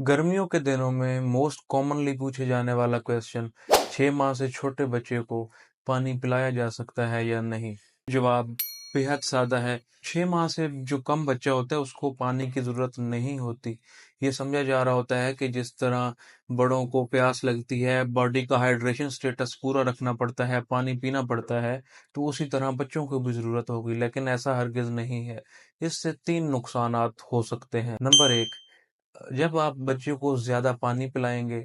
गर्मियों के दिनों में मोस्ट कॉमनली पूछे जाने वाला क्वेश्चन 6 माह से छोटे बच्चे को पानी पिलाया जा सकता है या नहीं। जवाब बेहद सादा है। 6 माह से जो कम बच्चा होता है उसको पानी की जरूरत नहीं होती। ये समझा जा रहा होता है कि जिस तरह बड़ों को प्यास लगती है, बॉडी का हाइड्रेशन स्टेटस पूरा रखना पड़ता है, पानी पीना पड़ता है, तो उसी तरह बच्चों को भी जरूरत होगी, लेकिन ऐसा हरगिज नहीं है। इससे 3 नुकसानात हो सकते हैं। नंबर 1, जब आप बच्चे को ज्यादा पानी पिलाएंगे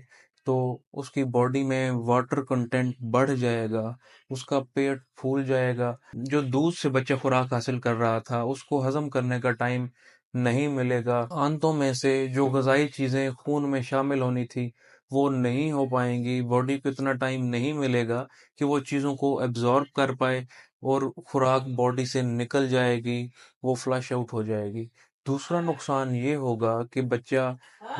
तो उसकी बॉडी में वाटर कंटेंट बढ़ जाएगा, उसका पेट फूल जाएगा। जो दूध से बच्चा खुराक हासिल कर रहा था उसको हजम करने का टाइम नहीं मिलेगा। आंतों में से जो गजाई चीजें खून में शामिल होनी थी वो नहीं हो पाएंगी। बॉडी को इतना टाइम नहीं मिलेगा कि वो चीजों को एब्जॉर्ब कर पाए और खुराक बॉडी से निकल जाएगी, वो फ्लश आउट हो जाएगी। दूसरा नुकसान ये होगा कि बच्चा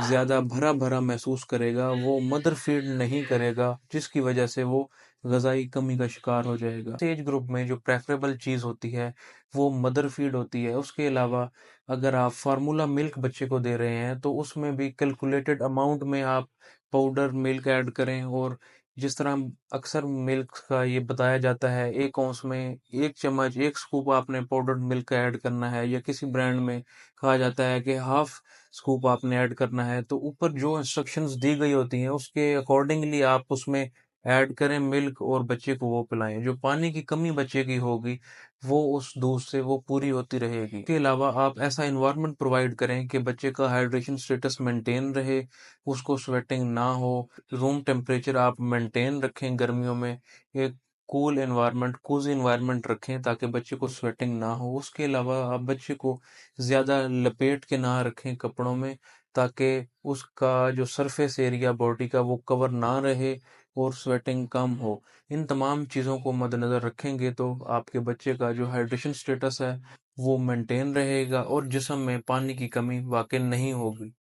ज्यादा भरा भरा महसूस करेगा, वो मदर फीड नहीं करेगा, जिसकी वजह से वो गजाई कमी का शिकार हो जाएगा। एज ग्रुप में जो प्रेफरेबल चीज होती है वो मदर फीड होती है। उसके अलावा अगर आप फार्मूला मिल्क बच्चे को दे रहे हैं तो उसमें भी कैलकुलेटेड अमाउंट में आप पाउडर मिल्क ऐड करें। और जिस तरह अक्सर मिल्क का ये बताया जाता है, 1 औंस में 1 चम्मच 1 स्कूप आपने पाउडर मिल्क का ऐड करना है, या किसी ब्रांड में कहा जाता है कि हाफ स्कूप आपने ऐड करना है, तो ऊपर जो इंस्ट्रक्शंस दी गई होती हैं उसके अकॉर्डिंगली आप उसमें ऐड करें मिल्क और बच्चे को वो पिलाएं। जो पानी की कमी बच्चे की होगी वो उस दूध से वो पूरी होती रहेगी। इसके अलावा आप ऐसा इन्वायरमेंट प्रोवाइड करें कि बच्चे का हाइड्रेशन स्टेटस मेंटेन रहे, उसको स्वेटिंग ना हो। रूम टेम्परेचर आप मेंटेन रखें, गर्मियों में एक कूल एनवायरनमेंट, कोजी एनवायरनमेंट रखें ताकि बच्चे को स्वेटिंग ना हो। उसके अलावा आप बच्चे को ज्यादा लपेट के ना रखें कपड़ों में, ताकि उसका जो सरफेस एरिया बॉडी का वो कवर ना रहे और स्वेटिंग कम हो। इन तमाम चीज़ों को मद्देनजर रखेंगे तो आपके बच्चे का जो हाइड्रेशन स्टेटस है वो मेंटेन रहेगा और जिस्म में पानी की कमी वाकई नहीं होगी।